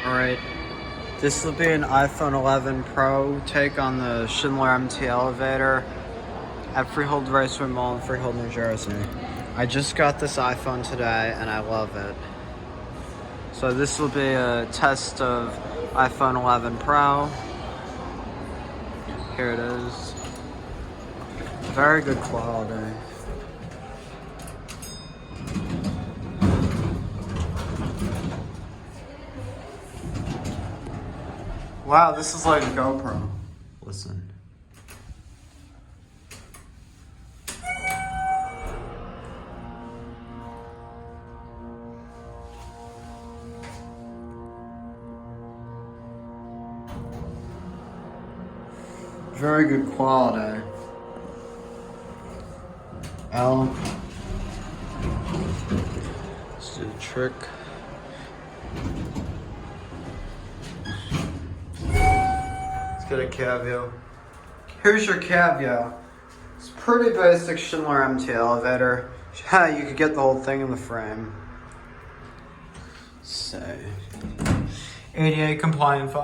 Alright, this will be an iPhone 11 Pro take on the Schindler MT elevator at Freehold Raceway Mall in Freehold, New Jersey. I just got this iPhone today and I love it. So this will be a test of iPhone 11 Pro. Here it is. Very good quality. Wow, this is like a GoPro. Listen. Very good quality. Let's do the trick. Let's get a cab view. Here's your cab view. It's pretty basic Schindler MT elevator. Yeah, you could get the whole thing in the frame. Say, ADA compliant.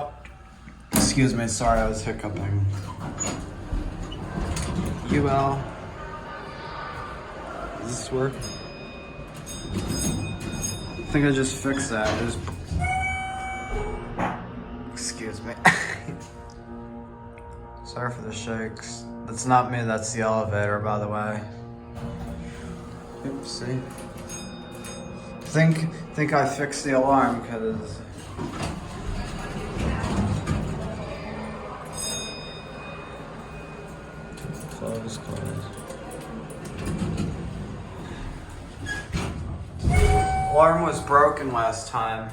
Excuse me, sorry, I was hiccuping. UL. Does this work? I think I just fixed that. Excuse me. Sorry for the shakes. That's not me, that's the elevator, by the way. Oopsie. Think I fixed the alarm because close. Alarm was broken last time.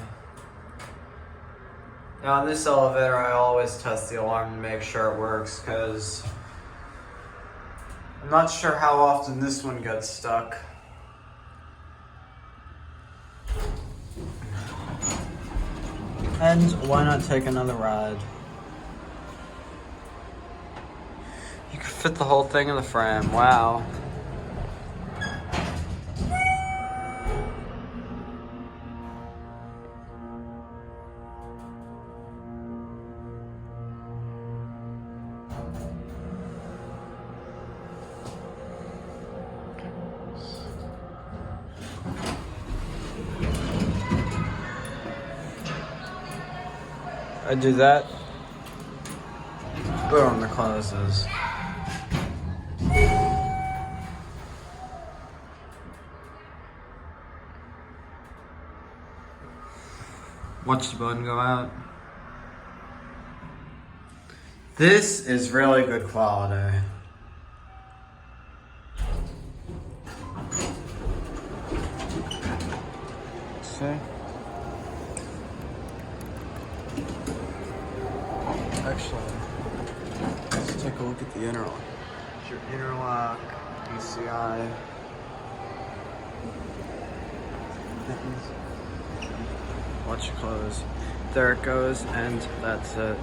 Now on this elevator, I always test the alarm to make sure it works because I'm not sure how often this one gets stuck. And why not take another ride? You could fit the whole thing in the frame, wow. I do that. Boom, it closes. Watch the button go out. This is really good quality. See? Actually, let's take a look at the interlock. Your interlock, ECI. Watch it close. There it goes, and that's it.